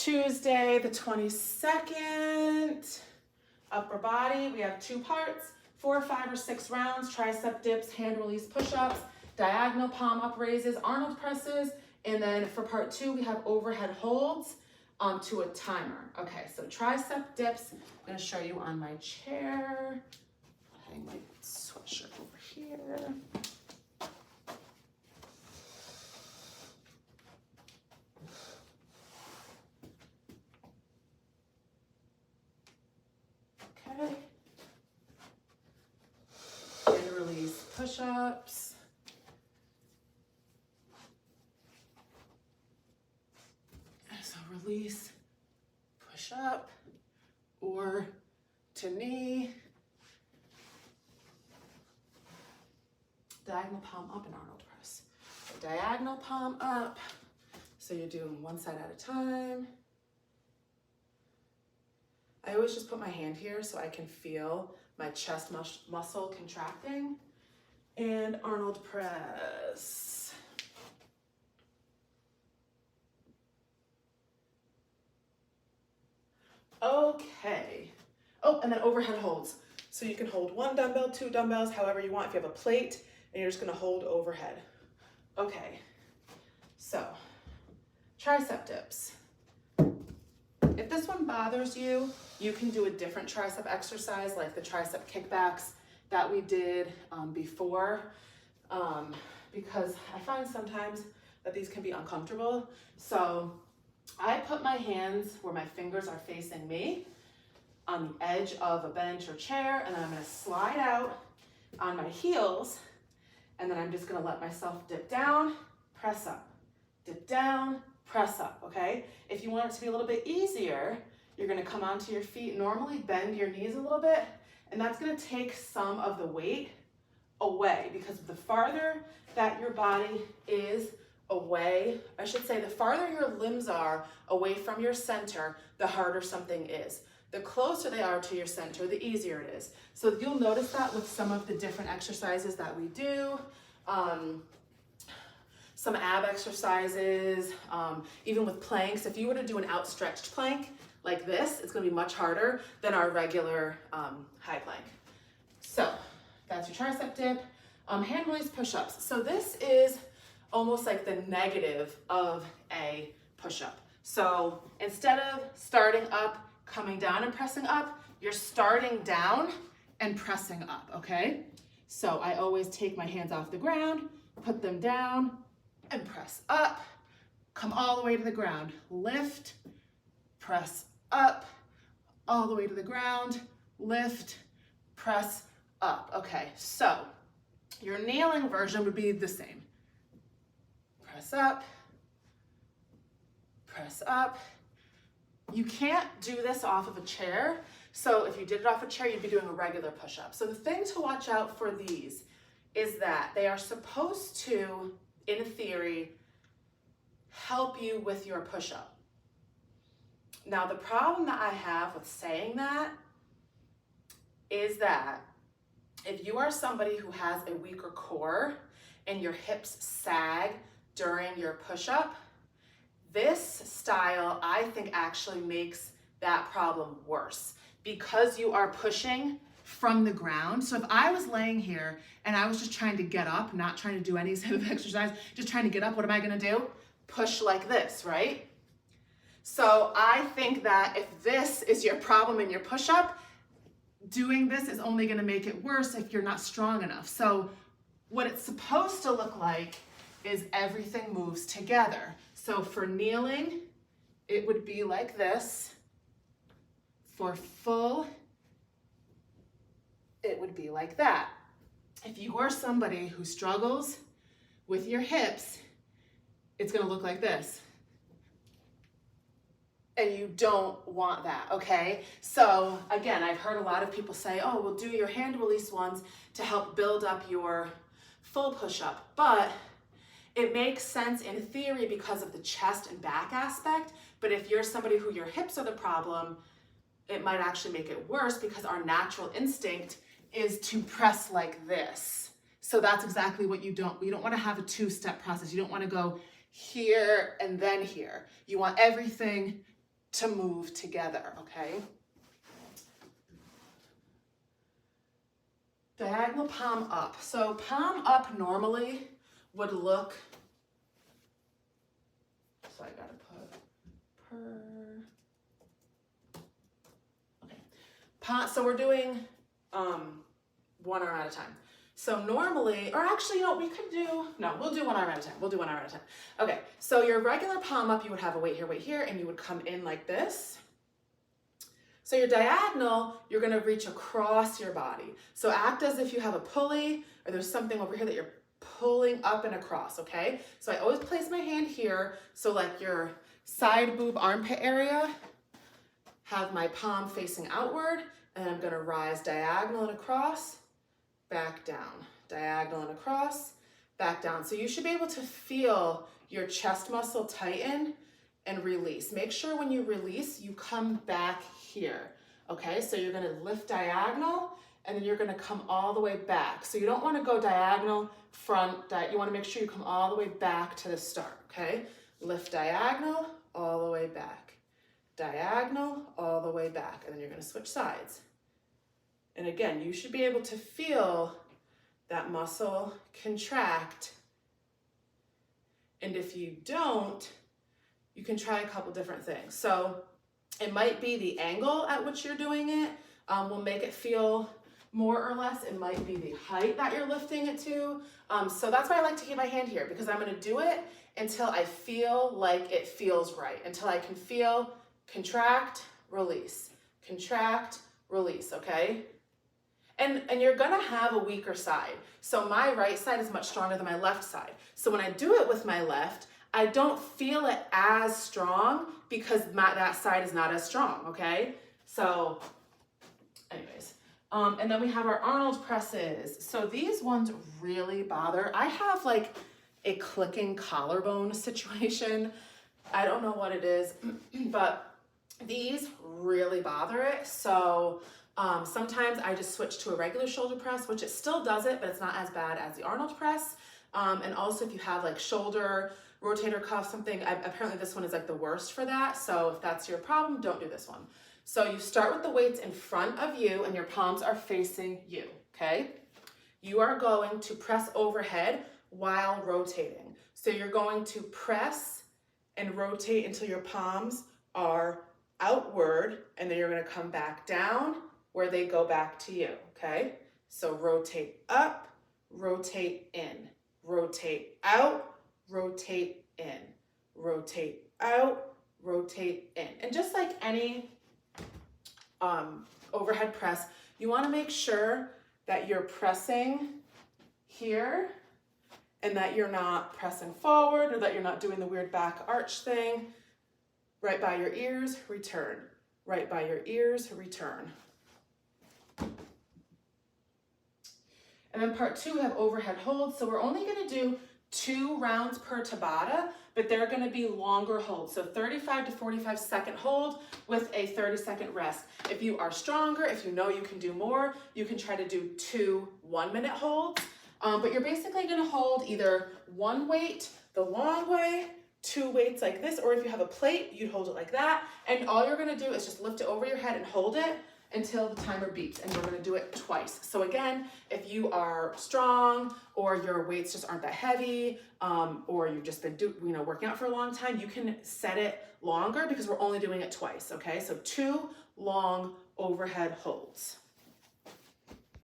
Tuesday, the 22nd. Upper body, we have 2 parts, 4, 5, or 6 rounds, tricep dips, hand release push-ups, diagonal palm up raises, Arnold presses, and then for part 2, we have overhead holds to a timer. Okay, so tricep dips, I'm gonna show you on my chair. I'll hang my sweatshirt over here. Okay. Hand release push-ups. So release, push up, or to knee. Diagonal palm up in Arnold press. Diagonal palm up. So you're doing one side at a time. I always just put my hand here so I can feel my chest muscle contracting. And Arnold press. Okay. Oh, and then overhead holds. So you can hold 1 dumbbell, 2 dumbbells, however you want. If you have a plate, and you're just gonna hold overhead. Okay, so tricep dips. If this one bothers you, you can do a different tricep exercise like the tricep kickbacks that we did before, because I find sometimes that these can be uncomfortable. So I put my hands where my fingers are facing me on the edge of a bench or chair, and then I'm gonna slide out on my heels, and then I'm just gonna let myself dip down, press up, dip down, press up, okay? If you want it to be a little bit easier, you're gonna come onto your feet, normally bend your knees a little bit, and that's gonna take some of the weight away, because the farther that your body is away, I should say the farther your limbs are away from your center, the harder something is. The closer they are to your center, the easier it is. So you'll notice that with some of the different exercises that we do, some ab exercises, even with planks. If you were to do an outstretched plank like this, it's gonna be much harder than our regular high plank. So that's your tricep dip. Hand release push-ups. So this is almost like the negative of a push-up. So instead of starting up, coming down and pressing up, you're starting down and pressing up, okay? So I always take my hands off the ground, put them down, and press up, come all the way to the ground, lift, press up, all the way to the ground, lift, press up. Okay, so your kneeling version would be the same. Press up, press up. You can't do this off of a chair. So if you did it off a chair, you'd be doing a regular push-up. So the thing to watch out for these is that they are supposed to, in theory, help you with your push-up. Now, the problem that I have with saying that is that if you are somebody who has a weaker core and your hips sag during your push-up, this style, I think, actually makes that problem worse because you are pushing from the ground. So if I was laying here and I was just trying to get up, not trying to do any sort of exercise, just trying to get up, what am I gonna do? Push like this, right? So I think that if this is your problem in your push-up, doing this is only gonna make it worse if you're not strong enough. So what it's supposed to look like is everything moves together. So for kneeling, it would be like this. For full, it would be like that. If you are somebody who struggles with your hips, it's gonna look like this. And you don't want that, okay? So again, I've heard a lot of people say, oh, we'll do your hand release ones to help build up your full push-up. But it makes sense in theory because of the chest and back aspect. But if you're somebody who your hips are the problem, it might actually make it worse because our natural instinct is to press like this. So that's exactly what you don't want to have a 2-step process. You don't want to go here and then here. You want everything to move together, okay? Diagonal palm up. So palm up normally would look, so I gotta put per, okay. So we're doing one arm at a time. So normally, or actually, you know, we could do, no, we'll do one arm at a time. We'll do one arm at a time. Okay, so your regular palm up, you would have a weight here, and you would come in like this. So your diagonal, you're gonna reach across your body. So act as if you have a pulley, or there's something over here that you're pulling up and across, okay? So I always place my hand here, so like your side boob armpit area, have my palm facing outward, and I'm gonna rise diagonal and across, back down, diagonal and across, back down. So you should be able to feel your chest muscle tighten and release. Make sure when you release, you come back here, okay? So you're gonna lift diagonal, and then you're gonna come all the way back. So you don't wanna go diagonal, front, you wanna make sure you come all the way back to the start, okay? Lift diagonal, all the way back. Diagonal, all the way back, and then you're gonna switch sides. And again, you should be able to feel that muscle contract. And if you don't, you can try a couple different things. So it might be the angle at which you're doing it will make it feel more or less. It might be the height that you're lifting it to. So that's why I like to keep my hand here, because I'm gonna do it until I feel like it feels right, until I can feel contract, release, okay? And you're gonna have a weaker side. So my right side is much stronger than my left side. So when I do it with my left, I don't feel it as strong because that side is not as strong, okay? So anyways, and then we have our Arnold presses. So these ones really bother. I have like a clicking collarbone situation. I don't know what it is, but these really bother it. So sometimes I just switch to a regular shoulder press, which it still does it, but it's not as bad as the Arnold press. And also if you have like shoulder, rotator cuff, something, apparently this one is like the worst for that. So if that's your problem, don't do this one. So you start with the weights in front of you and your palms are facing you, okay? You are going to press overhead while rotating. So you're going to press and rotate until your palms are outward, and then you're gonna come back down where they go back to you, okay? So rotate up, rotate in, rotate out, rotate in, rotate out, rotate in. And just like any overhead press, you wanna make sure that you're pressing here and that you're not pressing forward, or that you're not doing the weird back arch thing. Right by your ears, return. Right by your ears, return. And then part 2, we have overhead holds. So we're only gonna do 2 rounds per Tabata, but they're gonna be longer holds. So 35 to 45 second hold with a 30-second rest. If you are stronger, if you know you can do more, you can try to do 2 1-minute holds. But you're basically gonna hold either one weight the long way, 2 weights like this, or if you have a plate, you'd hold it like that. And all you're gonna do is just lift it over your head and hold it until the timer beeps, and we're gonna do it twice. So again, if you are strong, or your weights just aren't that heavy, or you've just been working out for a long time, you can set it longer because we're only doing it twice, okay? So 2 long overhead holds.